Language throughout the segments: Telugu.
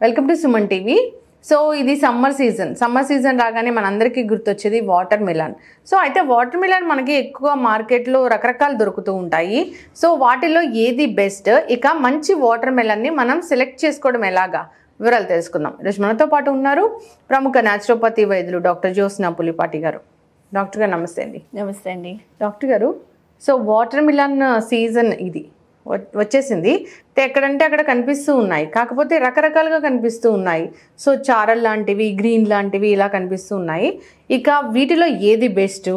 Welcome to Suman TV. So ఇది సమ్మర్ సీజన్ రాగానే మనందరికీ గుర్తొచ్చేది వాటర్ మిలన్. సో అయితే వాటర్ మిలన్ మనకి ఎక్కువ మార్కెట్లో రకరకాలు దొరుకుతూ ఉంటాయి. సో వాటిలో ఏది బెస్ట్, ఇక మంచి వాటర్ మిలన్ని మనం సెలెక్ట్ చేసుకోవడం ఎలాగా వివరాలు తెలుసుకుందాం. ఈరోజు మనతో పాటు ఉన్నారు ప్రముఖ న్యాచురోపతి వైద్యులు డాక్టర్ జ్యోత్స్న పులిపాటి గారు. డాక్టర్ గారు నమస్తే అండి. నమస్తే అండి. డాక్టర్ గారు, సో వాటర్ మిలన్ సీజన్ ఇది వచ్చేసింది. ఎక్కడంటే అక్కడ కనిపిస్తూ ఉన్నాయి, కాకపోతే రకరకాలుగా కనిపిస్తూ ఉన్నాయి. సో చారల్ లాంటివి, గ్రీన్ లాంటివి ఇలా కనిపిస్తూ ఉన్నాయి. ఇక వీటిలో ఏది బెస్ట్,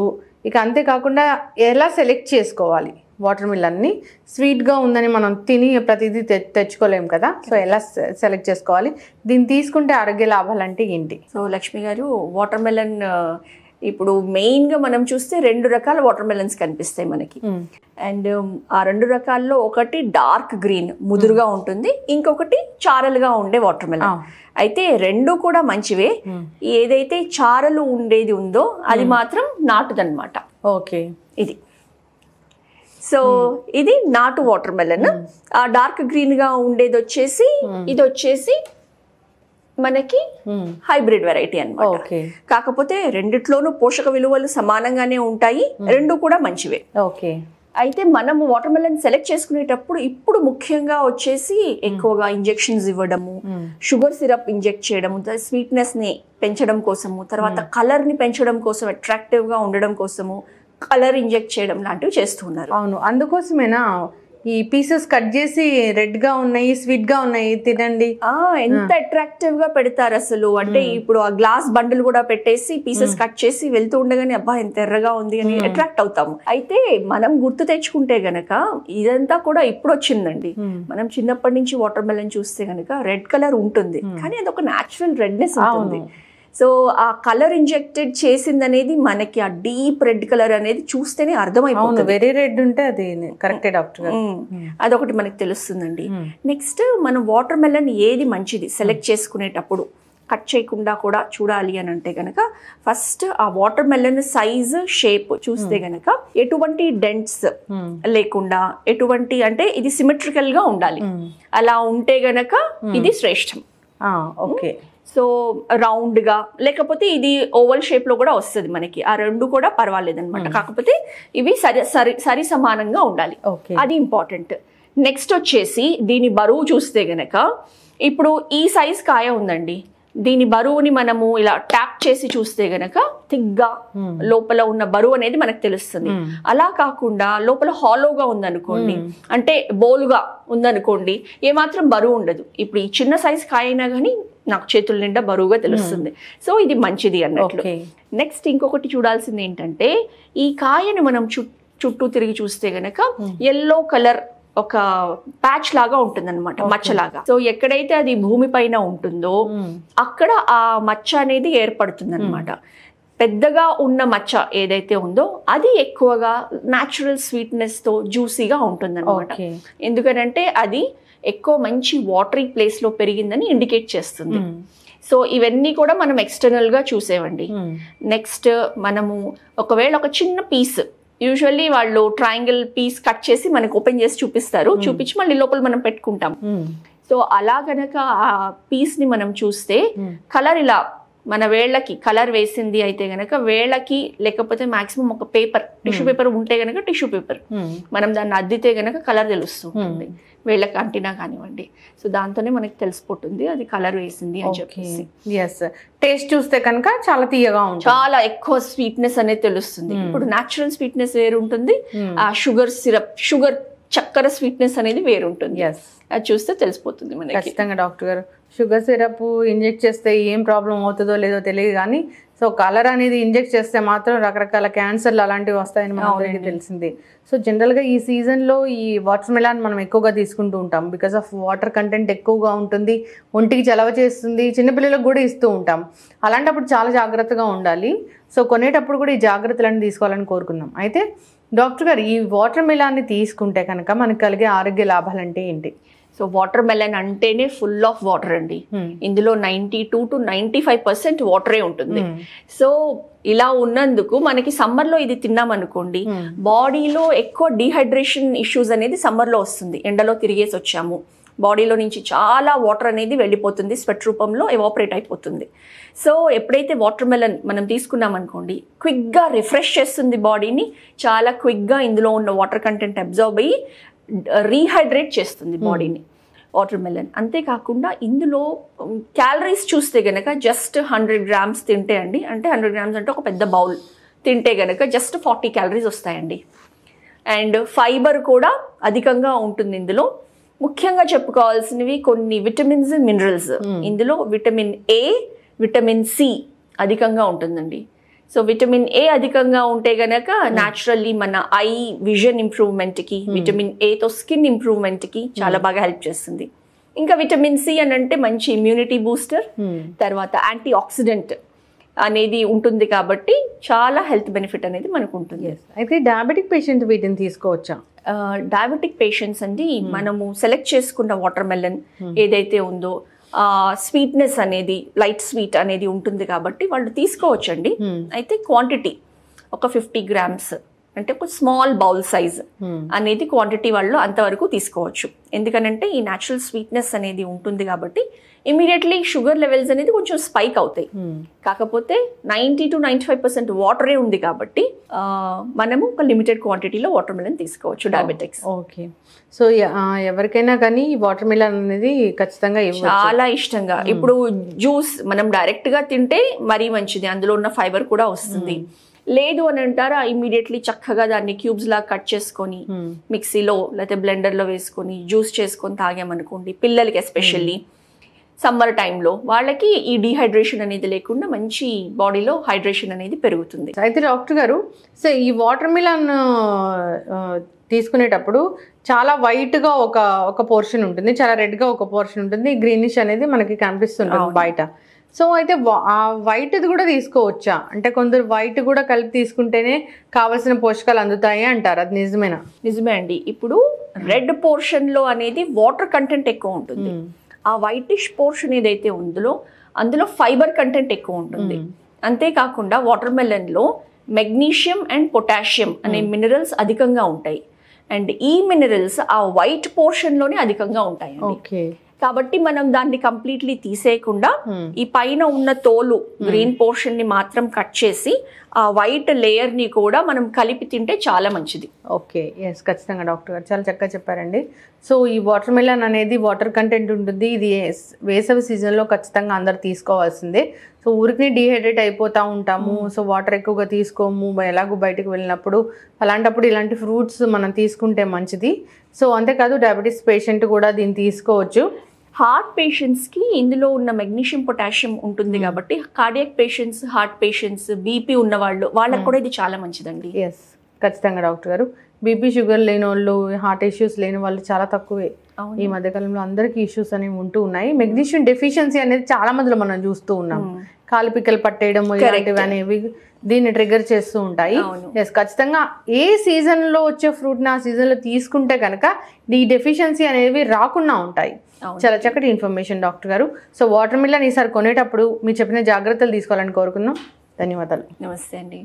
ఇక అంతేకాకుండా ఎలా సెలెక్ట్ చేసుకోవాలి వాటర్ మిలన్ని? స్వీట్గా ఉందని మనం తిని ప్రతిదీ తెచ్చుకోలేము కదా, సో ఎలా సెలెక్ట్ చేసుకోవాలి, దీన్ని తీసుకుంటే ఆరోగ్య లాభాలు అంటే ఏంటి? సో లక్ష్మి గారు, వాటర్ మిలన్ ఇప్పుడు మెయిన్గా మనం చూస్తే 2 రకాల వాటర్ మిలన్స్ కనిపిస్తాయి మనకి. అండ్ ఆ 2 రకాల్లో ఒకటి డార్క్ గ్రీన్ ముదురుగా ఉంటుంది, ఇంకొకటి చారలుగా ఉండే వాటర్ మిలన్. అయితే 2 కూడా మంచివే. ఏదైతే చారలు ఉండేది ఉందో అది మాత్రం నాటుదన్నమాట. ఓకే, ఇది సో ఇది నాటు వాటర్ మిలన్. ఆ డార్క్ గ్రీన్ గా ఉండేది వచ్చేసి ఇది వచ్చేసి మనకి హైబ్రిడ్ వెరైటీ అన్నమాట. కాకపోతే రెండిట్లోనూ పోషక విలువలు సమానంగానే ఉంటాయి, 2 కూడా మంచివే. ఓకే. అయితే మనము వాటర్ మిలన్ సెలెక్ట్ చేసుకునేటప్పుడు ఇప్పుడు ముఖ్యంగా వచ్చేసి ఎక్కువగా ఇంజెక్షన్స్ ఇవ్వడము, షుగర్ సిరప్ ఇంజెక్ట్ చేయడము, స్వీట్నెస్ ని పెంచడం కోసము, తర్వాత కలర్ ని పెంచడం కోసం, అట్రాక్టివ్ గా ఉండడం కోసము కలర్ ఇంజెక్ట్ చేయడం లాంటివి చేస్తున్నారు. అవును, అందుకోసమేనా ఈ పీసెస్ కట్ చేసి రెడ్ గా ఉన్నాయి, స్వీట్ గా ఉన్నాయి, తినండి. ఎంత అట్రాక్టివ్ గా పెడతారు అసలు. అంటే ఇప్పుడు ఆ గ్లాస్ బండిల్ కూడా పెట్టేసి పీసెస్ కట్ చేసి వెళ్తూ ఉండగానే అబ్బా ఎంత ఎర్రగా ఉంది అని అట్రాక్ట్ అవుతాము. అయితే మనం గుర్తు తెచ్చుకుంటే గనక ఇదంతా కూడా ఇప్పుడు వచ్చిందండి. మనం చిన్నప్పటి నుంచి వాటర్ మెలన్ చూస్తే గనక రెడ్ కలర్ ఉంటుంది, కానీ అది ఒక న్యాచురల్ రెడ్నెస్ ఉంటుంది. సో ఆ కలర్ ఇంజెక్టెడ్ చేసింది అనేది మనకి ఆ డీప్ రెడ్ కలర్ అనేది చూస్తేనే అర్థమైపోతుంది. వెరీ రెడ్ ఉంటే అది కరెక్టే డాక్టర్ గారు. అదొకటి మనకి తెలుస్తుందండి. నెక్స్ట్ మనం వాటర్ మెలన్ ఏది మంచిది సెలెక్ట్ చేసుకునేటప్పుడు కట్ చేయకుండా కూడా చూడాలి అని అంటే గనక ఫస్ట్ ఆ వాటర్ మెలన్ సైజ్, షేప్ చూస్తే గనక ఎటువంటి డెంట్స్ లేకుండా, ఎటువంటి అంటే ఇది సిమెట్రికల్ గా ఉండాలి. అలా ఉంటే గనక ఇది శ్రేష్టం. ఓకే. సో రౌండ్ గా లేకపోతే ఇది ఓవల్ షేప్ లో కూడా వస్తుంది మనకి, ఆ 2 కూడా పర్వాలేదు అనమాట. కాకపోతే ఇవి సరి సమానంగా ఉండాలి, అది ఇంపార్టెంట్. నెక్స్ట్ వచ్చేసి దీని బరువు చూస్తే గనక ఇప్పుడు ఈ సైజ్ కాయ ఉందండి, దీని బరువుని మనము ఇలా ట్యాప్ చేసి చూస్తే గనక థిక్గా లోపల ఉన్న బరువు అనేది మనకు తెలుస్తుంది. అలా కాకుండా లోపల హాలోగా ఉందనుకోండి, అంటే బోలుగా ఉందనుకోండి, ఏమాత్రం బరువు ఉండదు. ఇప్పుడు ఈ చిన్న సైజ్ కాయ అయినా కానీ నాకు చేతుల నిండా బరువుగా తెలుస్తుంది. సో ఇది మంచిది అన్నట్లు. నెక్స్ట్ ఇంకొకటి చూడాల్సింది ఏంటంటే, ఈ కాయను మనం చుట్టూ తిరిగి చూస్తే గనక ఎల్లో కలర్ ఒక ప్యాచ్ లాగా ఉంటుంది అనమాట, మచ్చలాగా. సో ఎక్కడైతే అది భూమి పైన ఉంటుందో అక్కడ ఆ మచ్చ అనేది ఏర్పడుతుంది అనమాట. పెద్దగా ఉన్న మచ్చ ఏదైతే ఉందో అది ఎక్కువగా న్యాచురల్ స్వీట్నెస్ తో జ్యూసీగా ఉంటుంది అనమాట. ఎందుకనంటే అది ఎక్కువ మంచి వాటరీ ప్లేస్ లో పెరిగిందని ఇండికేట్ చేస్తుంది. సో ఇవన్నీ కూడా మనం ఎక్స్టర్నల్ గా చూసేవండి. నెక్స్ట్ మనము ఒకవేళ ఒక చిన్న పీస్, యూజువల్లీ వాళ్ళు ట్రయాంగిల్ పీస్ కట్ చేసి మనకు ఓపెన్ చేసి చూపిస్తారు, చూపించి మళ్ళీ లోపల మనం పెట్టుకుంటాం. సో అలా గనక ఆ పీస్ ని మనం చూస్తే కలర్ ఇలా మన వేళ్ళకి కలర్ వేసింది అయితే గనక వేళ్ళకి, లేకపోతే మాక్సిమం ఒక పేపర్, టిష్యూ పేపర్ ఉంటే గనక టిష్యూ పేపర్ మనం దాన్ని అద్దితే గనక కలర్ తెలుస్తుంది, వేళ్ళకి అంటినా కానివ్వండి. సో దాంతోనే మనకి తెలిసిపోతుంది అది కలర్ వేసింది అని చెప్పేసి. టేస్ట్ చూస్తే కనుక చాలా తీయగా ఉంటుంది, చాలా ఎక్కువ స్వీట్నెస్ అనేది తెలుస్తుంది. ఇప్పుడు న్యాచురల్ స్వీట్నెస్ వేరు ఉంటుంది, ఆ షుగర్ సిరప్, షుగర్ చక్కెర స్వీట్నెస్ అనేది వేరుంటుంది. అది చూస్తే తెలిసిపోతుంది మనకి. ఖచ్చితంగా డాక్టర్ గారు, షుగర్ సిరప్ ఇంజెక్ట్ చేస్తే ఏం ప్రాబ్లం అవుతుందో లేదో తెలియదు, కానీ సో కలర్ అనేది ఇంజెక్ట్ చేస్తే మాత్రం రకరకాల క్యాన్సర్లు అలాంటివి వస్తాయని మనకి తెలిసింది. సో జనరల్గా ఈ సీజన్లో ఈ వాటర్ మిలన్ మనం ఎక్కువగా తీసుకుంటూ ఉంటాం, బికాస్ ఆఫ్ వాటర్ కంటెంట్ ఎక్కువగా ఉంటుంది, ఒంటికి చలవ చేస్తుంది, చిన్నపిల్లలకు కూడా ఇస్తూ ఉంటాం. అలాంటప్పుడు చాలా జాగ్రత్తగా ఉండాలి. సో కొనేటప్పుడు కూడా ఈ జాగ్రత్తలన్నీ తీసుకోవాలని కోరుకుందాం. అయితే డాక్టర్ గారు, ఈ వాటర్ మిలన్ని తీసుకుంటే కనుక మనకు కలిగే ఆరోగ్య లాభాలు అంటే ఏంటి? సో వాటర్ మెలన్ అంటేనే ఫుల్ ఆఫ్ వాటర్ అండి. ఇందులో 92 to 95% వాటరే ఉంటుంది. సో ఇలా ఉన్నందుకు మనకి సమ్మర్ లో ఇది తిన్నాం అనుకోండి, బాడీలో ఎక్కువ డీహైడ్రేషన్ ఇష్యూస్ అనేది సమ్మర్ లో వస్తుంది. ఎండలో తిరిగేసి వచ్చాము, బాడీలో నుంచి చాలా వాటర్ అనేది వెళ్ళిపోతుంది, స్వెట్ రూపంలో ఎవాపరేట్ అయిపోతుంది. సో ఎప్పుడైతే వాటర్ మెలన్ మనం తీసుకున్నాం అనుకోండి, క్విక్గా రిఫ్రెష్ చేస్తుంది బాడీని, చాలా క్విక్గా ఇందులో ఉన్న వాటర్ కంటెంట్ అబ్జర్వ్ అయ్యి రీహైడ్రేట్ చేస్తుంది బాడీని వాటర్ మెలన్. అంతేకాకుండా ఇందులో క్యాలరీస్ చూస్తే గనక జస్ట్ 100 grams తింటే అండి, అంటే 100 grams అంటే ఒక పెద్ద బౌల్ తింటే గనక జస్ట్ 40 calories వస్తాయండి. అండ్ ఫైబర్ కూడా అధికంగా ఉంటుంది ఇందులో. ముఖ్యంగా చెప్పుకోవాల్సినవి కొన్ని విటమిన్స్, మినరల్స్. ఇందులో విటమిన్ ఏ, విటమిన్ సి అధికంగా ఉంటుందండి. సో విటమిన్ ఏ అధికంగా ఉంటే గనక న్యాచురల్లీ మన ఐ విజన్ ఇంప్రూవ్మెంట్కి, విటమిన్ ఏతో స్కిన్ ఇంప్రూవ్మెంట్కి చాలా బాగా హెల్ప్ చేస్తుంది. ఇంకా విటమిన్ సి అని అంటే మంచి ఇమ్యూనిటీ బూస్టర్, తర్వాత యాంటీ ఆక్సిడెంట్ అనేది ఉంటుంది కాబట్టి చాలా హెల్త్ బెనిఫిట్ అనేది మనకు ఉంటుంది. అయితే డయాబెటిక్ పేషెంట్ వీటిని తీసుకోవచ్చా? డయాబెటిక్ పేషెంట్స్ అండి, మనము సెలెక్ట్ చేసుకున్న వాటర్ మెలన్ ఏదైతే ఉందో స్వీట్నెస్ అనేది, లైట్ స్వీట్ అనేది ఉంటుంది కాబట్టి వాళ్ళు తీసుకోవచ్చండి. అయితే క్వాంటిటీ ఒక 50 grams అంటే ఒక స్మాల్ బౌల్ సైజ్ అనేది క్వాంటిటీ వాళ్ళు అంతవరకు తీసుకోవచ్చు. ఎందుకనంటే ఈ న్యాచురల్ స్వీట్నెస్ అనేది ఉంటుంది కాబట్టి ఇమీడియట్లీ షుగర్ లెవెల్స్ అనేది కొంచెం స్పైక్ అవుతాయి. కాకపోతే 90 to 95% వాటరే ఉంది కాబట్టి మనము ఒక లిమిటెడ్ క్వాంటిటీలో వాటర్ మిలన్ తీసుకోవచ్చు డయాబెటిక్స్. ఓకే. సో ఎవరికైనా కానీ వాటర్ మిలన్ అనేది ఖచ్చితంగా చాలా ఇష్టంగా. ఇప్పుడు జ్యూస్ మనం డైరెక్ట్ గా తింటే మరీ మంచిది, అందులో ఉన్న ఫైబర్ కూడా వస్తుంది. లేదు అని అంటారా, ఇమీడియట్లీ చక్కగా దాన్ని క్యూబ్స్ లా కట్ చేసుకొని మిక్సీలో లేకపోతే బ్లెండర్లో వేసుకొని జ్యూస్ చేసుకొని తాగామనుకోండి, పిల్లలకి ఎస్పెషల్లీ సమ్మర్ టైంలో వాళ్ళకి ఈ డీహైడ్రేషన్ అనేది లేకుండా మంచి బాడీలో హైడ్రేషన్ అనేది పెరుగుతుంది. అయితే డాక్టర్ గారు, సో ఈ వాటర్ మిలన్ తీసుకునేటప్పుడు చాలా వైట్గా ఒక పోర్షన్ ఉంటుంది, చాలా రెడ్గా ఒక పోర్షన్ ఉంటుంది, గ్రీనిష్ అనేది మనకి కనిపిస్తుంటుంది బయట. సో అయితే ఆ వైట్ది కూడా తీసుకోవచ్చా? అంటే కొందరు వైట్ కూడా కలిపి తీసుకుంటేనే కావలసిన పోషకాలు అందుతాయి అంటారు, అది నిజమేనా? నిజమే అండి. ఇప్పుడు రెడ్ పోర్షన్లో అనేది వాటర్ కంటెంట్ ఎక్కువ ఉంటుంది, ఆ వైటిష్ పోర్షన్ ఏదైతే ఉందో అందులో ఫైబర్ కంటెంట్ ఎక్కువ ఉంటుంది. అంతేకాకుండా వాటర్ మెలన్లో మెగ్నీషియం అండ్ పొటాషియం అనే మినరల్స్ అధికంగా ఉంటాయి. అండ్ ఈ మినరల్స్ ఆ వైట్ పోర్షన్లోనే అధికంగా ఉంటాయి. కాబట్టి మనం దాన్ని కంప్లీట్లీ తీసేయకుండా ఈ పైన ఉన్న తోలు గ్రీన్ పోర్షన్ ని మాత్రం కట్ చేసి ఆ వైట్ లేయర్ ని కూడా మనం కలిపి తింటే చాలా మంచిది. ఓకే, ఎస్, ఖచ్చితంగా డాక్టర్ గారు చాలా చక్కగా చెప్పారండి. సో ఈ వాటర్ మిలన్ అనేది వాటర్ కంటెంట్ ఉంటుంది, ఇది వేసవి సీజన్లో ఖచ్చితంగా అందరు తీసుకోవాల్సిందే. సో ఊరికి డీహైడ్రేట్ అయిపోతూ ఉంటాము, సో వాటర్ ఎక్కువగా తీసుకోము ఎలాగో బయటకు వెళ్ళినప్పుడు, అలాంటప్పుడు ఇలాంటి ఫ్రూట్స్ మనం తీసుకుంటే మంచిది. సో అంతేకాదు డయాబెటీస్ పేషెంట్ కూడా దీన్ని తీసుకోవచ్చు. హార్ట్ పేషెంట్స్కి ఇందులో ఉన్న మెగ్నీషియం పొటాషియం ఉంటుంది కాబట్టి cardiac patients, heart patients, BP ఉన్న వాళ్ళకి కూడా ఇది చాలా మంచిదండి. ఎస్, ఖచ్చితంగా డాక్టర్ గారు. బీపీ షుగర్ లేని వాళ్ళు, హార్ట్ ఇష్యూస్ లేని వాళ్ళు చాలా తక్కువే. ఈ మధ్యకాలంలో అందరికీ ఇష్యూస్ అనేవి ఉంటూ ఉన్నాయి. మెగ్నీషియం డెఫిషియన్సీ అనేది చాలా మందిలో మనం చూస్తూ ఉన్నాం. కాలు పిక్కలు పట్టేయడం ఇలాంటివి అనేవి దీన్ని ట్రిగర్ చేస్తూ ఉంటాయి. ఎస్, ఖచ్చితంగా ఏ సీజన్లో వచ్చే ఫ్రూట్ని ఆ సీజన్లో తీసుకుంటే కనుక ఈ డెఫిషియన్సీ అనేవి రాకుండా ఉంటాయి. చాలా చక్కటి ఇన్ఫర్మేషన్ డాక్టర్ గారు. సో వాటర్ మిలన్ ఈసారి కొనేటప్పుడు మీరు చెప్పిన జాగ్రత్తలు తీసుకోవాలని కోరుకున్నాం. ధన్యవాదాలు. నమస్తే అండి.